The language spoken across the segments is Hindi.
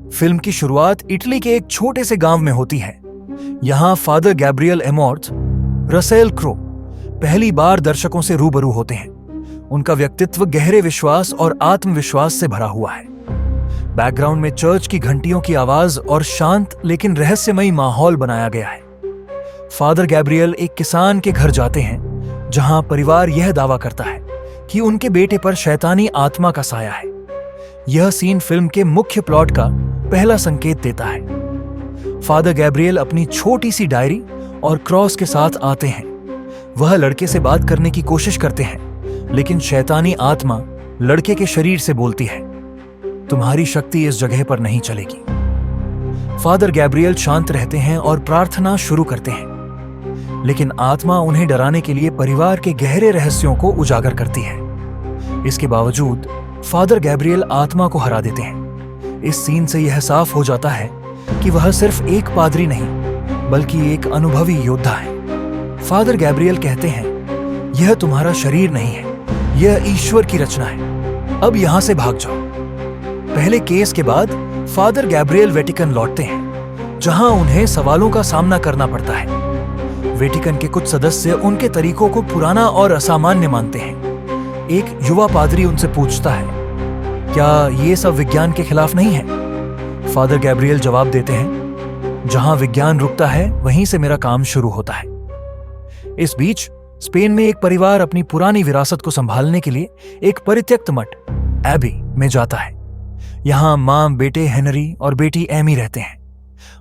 फिल्म की शुरुआत इटली के एक छोटे से गांव में होती है। यहां फादर गैब्रियल एमोर्थ, रसेल क्रो पहली बार दर्शकों से रूबरू होते हैं। उनका व्यक्तित्व गहरे विश्वास और आत्मविश्वास से भरा हुआ है। बैकग्राउंड में चर्च की घंटियों की आवाज और शांत लेकिन रहस्यमयी माहौल बनाया गया है। फादर गैब्रियल एक किसान के घर जाते हैं जहां परिवार यह दावा करता है कि उनके बेटे पर शैतानी आत्मा का साया है। यह सीन फिल्म के मुख्य प्लॉट का पहला संकेत देता है। फादर गैब्रियल अपनी छोटी सी डायरी और क्रॉस के साथ आते हैं। वह लड़के से बात करने की कोशिश करते हैं, लेकिन शैतानी आत्मा लड़के के शरीर से बोलती है, तुम्हारी शक्ति इस जगह पर नहीं चलेगी। फादर गैब्रियल शांत रहते हैं और प्रार्थना शुरू करते हैं, लेकिन आत्मा उन्हें डराने के लिए परिवार के गहरे रहस्यों को उजागर करती है। इसके बावजूद फादर गैब्रियल आत्मा को हरा देते हैं। इस सीन से यह साफ हो जाता है कि वह सिर्फ एक पादरी नहीं, बल्कि एक अनुभवी योद्धा है। फादर गैब्रियल कहते हैं, यह तुम्हारा शरीर नहीं है, यह ईश्वर की रचना है। अब यहां से भाग जाओ। पहले केस के बाद फादर गैब्रियल वेटिकन लौटते हैं, जहां उन्हें सवालों का सामना करना पड़ता है। वेटिकन के कुछ सदस्य उनके तरीकों को पुराना और असामान्य मानते हैं। एक युवा पादरी उनसे पूछता है, क्या ये सब विज्ञान के खिलाफ नहीं है? फादर गैब्रियल जवाब देते हैं, जहां विज्ञान रुकता है वहीं से मेरा काम शुरू होता है। इस बीच स्पेन में एक परिवार अपनी पुरानी विरासत को संभालने के लिए एक परित्यक्त मठ एबी में जाता है। यहां मां, बेटे हेनरी और बेटी एमी रहते हैं।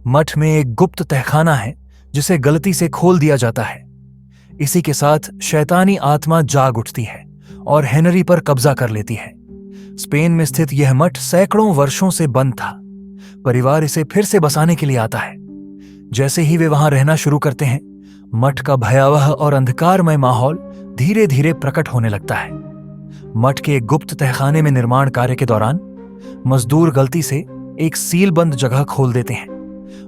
मठ में एक गुप्त तहखाना है जिसे गलती से खोल दिया जाता है। इसी के साथ शैतानी आत्मा जाग उठती है और हेनरी पर कब्जा कर लेती है। स्पेन में स्थित यह मठ सैकड़ों वर्षों से बंद था। परिवार इसे फिर से बसाने के लिए आता है। जैसे ही वे वहां रहना शुरू करते हैं, मठ का भयावह और अंधकारमय माहौल धीरे धीरे प्रकट होने लगता है। मठ के एक गुप्त तहखाने में निर्माण कार्य के दौरान मजदूर गलती से एक सीलबंद जगह खोल देते हैं।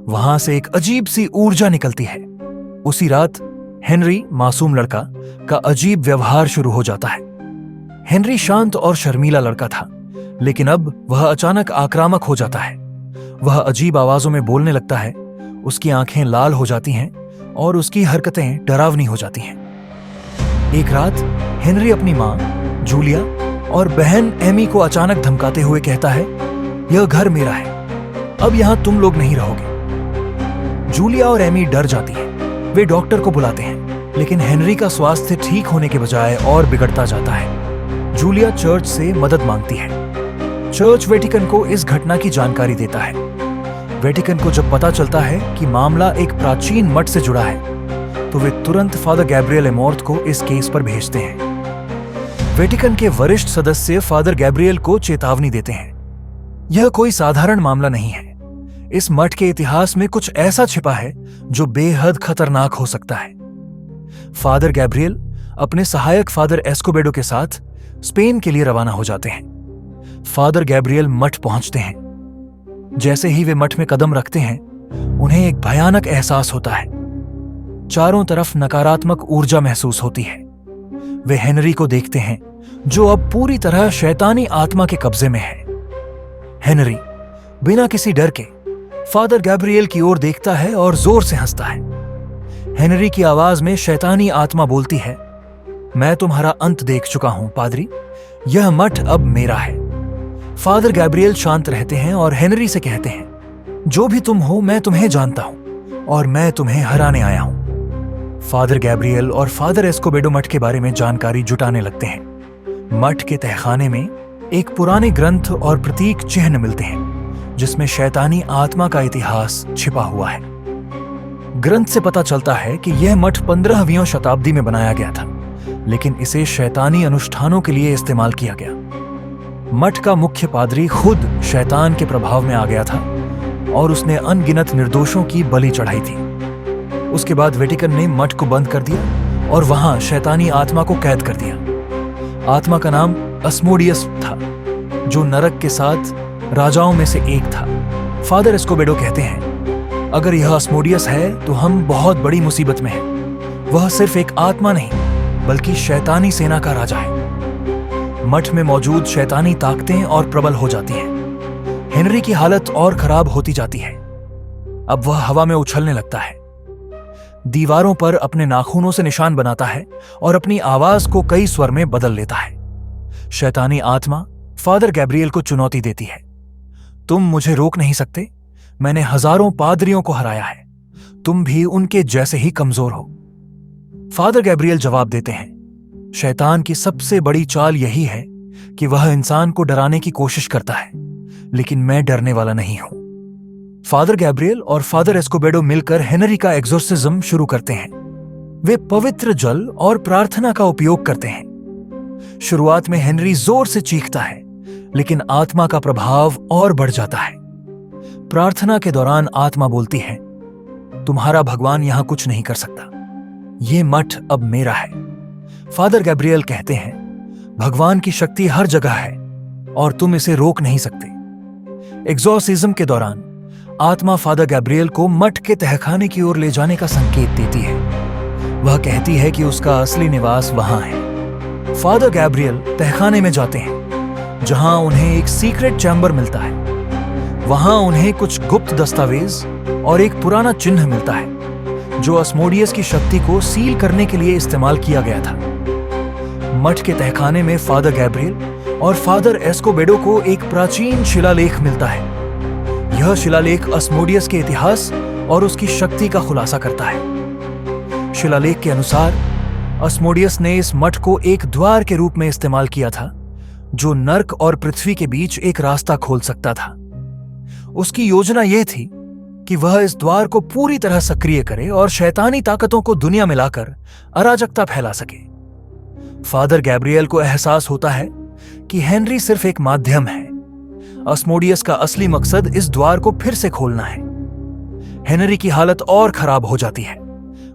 वहां से एक अजीब सी ऊर्जा निकलती है। उसी रात हेनरी, मासूम लड़का, का अजीब व्यवहार शुरू हो जाता है। हेनरी शांत और शर्मीला लड़का था, लेकिन अब वह अचानक आक्रामक हो जाता है। वह अजीब आवाजों में बोलने लगता है, उसकी आंखें लाल हो जाती हैं और उसकी हरकतें डरावनी हो जाती हैं। एक रात हेनरी अपनी मां जूलिया और बहन एमी को अचानक धमकाते हुए कहता है, यह घर मेरा है, अब यहां तुम लोग नहीं रहोगे। जूलिया और एमी डर जाती हैं। वे डॉक्टर को बुलाते हैं, लेकिन हेनरी का स्वास्थ्य ठीक होने के बजाय और बिगड़ता जाता है। जूलिया चर्च से मदद मांगती है। चर्च वेटिकन को इस घटना की जानकारी देता है। वेटिकन को जब पता चलता है कि मामला एक प्राचीन मठ से जुड़ा है, तो वे तुरंत फादर गैब्रियल एमोर्थ को इस केस पर भेजते हैं। वेटिकन के वरिष्ठ सदस्य फादर गैब्रियल को चेतावनी देते हैं, यह कोई साधारण मामला नहीं है। इस मठ के इतिहास में कुछ ऐसा छिपा है जो बेहद खतरनाक हो सकता है। फादर गैब्रियल अपने सहायक फादर एस्कोबेडो के साथ स्पेन के लिए रवाना हो जाते हैं। फादर गैब्रियल मठ पहुंचते हैं। जैसे ही वे मठ में कदम रखते हैं, उन्हें एक भयानक एहसास होता है। चारों तरफ नकारात्मक ऊर्जा महसूस होती है। वे हेनरी को देखते हैं, जो अब पूरी तरह शैतानी आत्मा के कब्जे में है। हेनरी बिना किसी डर के फादर गैब्रियल की ओर देखता है और जोर से हंसता है। हेनरी की आवाज में शैतानी आत्मा बोलती है, मैं तुम्हारा अंत देख चुका हूं पादरी, यह मठ अब मेरा है। फादर गैब्रियल शांत रहते हैं और हेनरी से कहते हैं, जो भी तुम हो मैं तुम्हें जानता हूं और मैं तुम्हें हराने आया हूं। फादर गैब्रियल और फादर एस्कोबेडो मठ के बारे में जानकारी जुटाने लगते हैं। मठ के तहखाने में एक पुराने ग्रंथ और प्रतीक चिन्ह मिलते हैं, जिसमें शैतानी आत्मा का इतिहास छिपा हुआ है। ग्रंथ से पता चलता है कि यह मठ 15वीं शताब्दी में बनाया गया था, लेकिन इसे शैतानी अनुष्ठानों के लिए इस्तेमाल किया गया। मठ का मुख्य पादरी खुद शैतान के प्रभाव में आ गया था और उसने अनगिनत निर्दोषों की बलि चढ़ाई थी। उसके बाद वेटिकन ने मठ को बंद कर दिया और वहां शैतानी आत्मा को कैद कर दिया। आत्मा का नाम अस्मोडियस था, जो नरक के 7 राजाओं में से एक था। फादर एस्कोबेडो कहते हैं, अगर यह अस्मोडियस है तो हम बहुत बड़ी मुसीबत में हैं। वह सिर्फ एक आत्मा नहीं, बल्कि शैतानी सेना का राजा है। मठ में मौजूद शैतानी ताकतें और प्रबल हो जाती हैं। हेनरी की हालत और खराब होती जाती है। अब वह हवा में उछलने लगता है, दीवारों पर अपने नाखूनों से निशान बनाता है और अपनी आवाज को कई स्वर में बदल लेता है। शैतानी आत्मा फादर गैब्रियल को चुनौती देती है, तुम मुझे रोक नहीं सकते, मैंने हजारों पादरियों को हराया है, तुम भी उनके जैसे ही कमजोर हो। फादर गैब्रियल जवाब देते हैं, शैतान की सबसे बड़ी चाल यही है कि वह इंसान को डराने की कोशिश करता है, लेकिन मैं डरने वाला नहीं हूं। फादर गैब्रियल और फादर एस्कोबेडो मिलकर हेनरी का एक्सोर्सिज्म शुरू करते हैं। वे पवित्र जल और प्रार्थना का उपयोग करते हैं। शुरुआत में हेनरी जोर से चीखता है, लेकिन आत्मा का प्रभाव और बढ़ जाता है। प्रार्थना के दौरान आत्मा बोलती है, तुम्हारा भगवान यहां कुछ नहीं कर सकता, ये मठ अब मेरा है। फादर गैब्रियल कहते हैं, भगवान की शक्ति हर जगह है और तुम इसे रोक नहीं सकते। एक्सोर्सिज्म के दौरान आत्मा फादर गैब्रियल को मठ के तहखाने की ओर ले जाने का संकेत देती है। वह कहती है कि उसका असली निवास वहां है। फादर गैब्रियल तहखाने में जाते हैं, जहां उन्हें एक सीक्रेट चैम्बर मिलता है। वहां उन्हें कुछ गुप्त दस्तावेज और एक पुराना चिन्ह मिलता है, जो अस्मोडियस की शक्ति को सील करने के लिए इस्तेमाल किया गया था। मठ के तहखाने में फादर गैब्रियल और फादर एस्कोबेडो को एक प्राचीन शिलालेख मिलता है। यह शिलालेख अस्मोडियस के इतिहास और उसकी शक्ति का खुलासा करता है। शिलालेख के अनुसार अस्मोडियस ने इस मठ को एक द्वार के रूप में इस्तेमाल किया था, जो नर्क और पृथ्वी के बीच एक रास्ता खोल सकता था। उसकी योजना यह थी कि वह इस द्वार को पूरी तरह सक्रिय करे और शैतानी ताकतों को दुनिया में लाकर अराजकता फैला सके। फादर गैब्रियल को एहसास होता है कि हेनरी सिर्फ एक माध्यम है। अस्मोडियस का असली मकसद इस द्वार को फिर से खोलना है। हेनरी की हालत और खराब हो जाती है।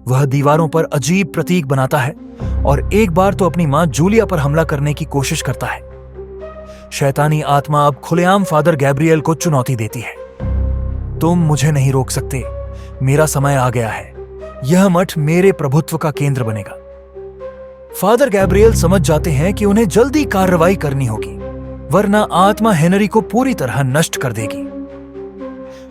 वह दीवारों पर अजीब प्रतीक बनाता है और एक बार तो अपनी मां जूलिया पर हमला करने की कोशिश करता है। शैतानी आत्मा अब खुलेआम फादर गैब्रियल को चुनौती देती है, तुम मुझे नहीं रोक सकते, मेरा समय आ गया है, यह मठ मेरे प्रभुत्व का केंद्र बनेगा। फादर गैब्रियल समझ जाते हैं कि उन्हें जल्दी कार्रवाई करनी होगी, वरना आत्मा हेनरी को पूरी तरह नष्ट कर देगी।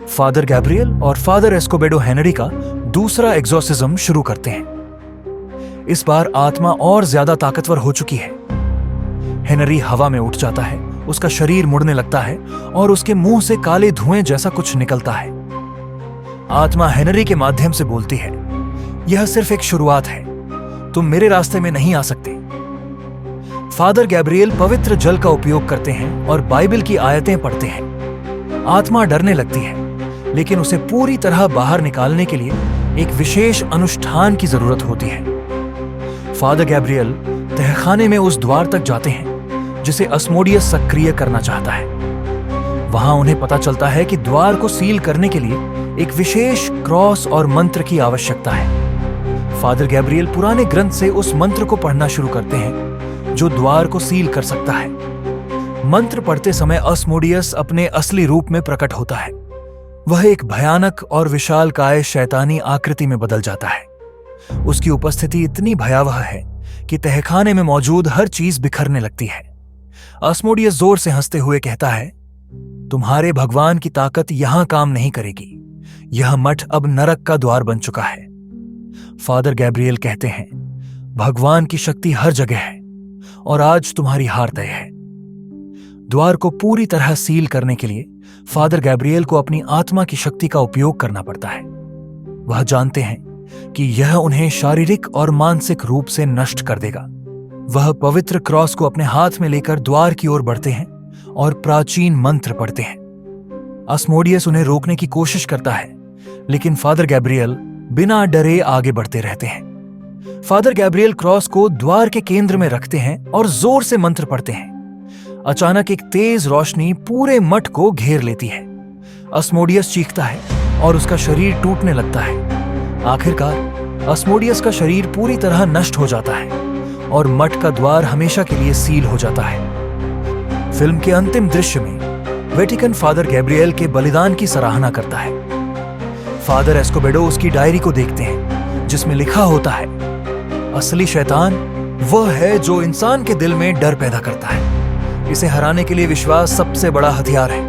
फादर गैब्रियल और फादर एस्कोबेडो हेनरी का दूसरा एक्सोर्सिज्म शुरू करते हैं। इस बार आत्मा और ज्यादा ताकतवर हो चुकी है। हेनरी हवा में उठ जाता है, उसका शरीर मुड़ने लगता है और उसके मुंह से काले धुएं जैसा कुछ निकलता है। आत्मा हेनरी के माध्यम से बोलती है, यह सिर्फ एक शुरुआत है, तुम मेरे रास्ते में नहीं आ सकते। फादर गैब्रियल पवित्र जल का उपयोग करते हैं और बाइबल की आयतें पढ़ते हैं। आत्मा डरने लगती है, लेकिन उसे पूरी तरह बाहर निकालने के लिए एक विशेष अनुष्ठान की जरूरत होती है। फादर गैब्रियल तहखाने में उस द्वार तक जाते हैं जिसे अस्मोडियस सक्रिय करना चाहता है। वहां उन्हें पता चलता है कि द्वार को सील करने के लिए एक विशेष क्रॉस और मंत्र की आवश्यकता है। फादर गैब्रियल पुराने ग्रंथ से उस मंत्र को पढ़ना शुरू करते हैं जो द्वार को सील कर सकता है। मंत्र पढ़ते समय अस्मोडियस अपने असली रूप में प्रकट होता है। वह एक भयानक और विशालकाय शैतानी आकृति में बदल जाता है। उसकी उपस्थिति इतनी भयावह है कि तहखाने में मौजूद हर चीज बिखरने लगती है। अस्मोडियस जोर से हंसते हुए कहता है, तुम्हारे भगवान की ताकत यहां काम नहीं करेगी, यह मठ अब नरक का द्वार बन चुका है। फादर गैब्रियल कहते हैं, भगवान की शक्ति हर जगह है और आज तुम्हारी हार तय है। द्वार को पूरी तरह सील करने के लिए फादर गैब्रियल को अपनी आत्मा की शक्ति का उपयोग करना पड़ता है। वह जानते हैं कि यह उन्हें शारीरिक और मानसिक रूप से नष्ट कर देगा। वह पवित्र क्रॉस को अपने हाथ में लेकर द्वार की ओर बढ़ते हैं और प्राचीन मंत्र पढ़ते हैं। अस्मोडियस उन्हें रोकने की कोशिश करता है, लेकिन फादर गैब्रियल बिना डरे आगे बढ़ते रहते हैं। फादर गैब्रियल क्रॉस को द्वार के केंद्र में रखते हैं और जोर से मंत्र पढ़ते हैं। अचानक एक तेज रोशनी पूरे मठ को घेर लेती है। अस्मोडियस चीखता है और उसका शरीर टूटने लगता है। आखिरकार अस्मोडियस का शरीर पूरी तरह नष्ट हो जाता है और मठ का द्वार हमेशा के लिए सील हो जाता है। फिल्म के अंतिम दृश्य में वेटिकन फादर गैब्रियल के बलिदान की सराहना करता है। फादर एस्कोबेडो उसकी डायरी को देखते हैं, जिसमें लिखा होता है, असली शैतान वह है जो इंसान के दिल में डर पैदा करता है। इसे हराने के लिए विश्वास सबसे बड़ा हथियार है।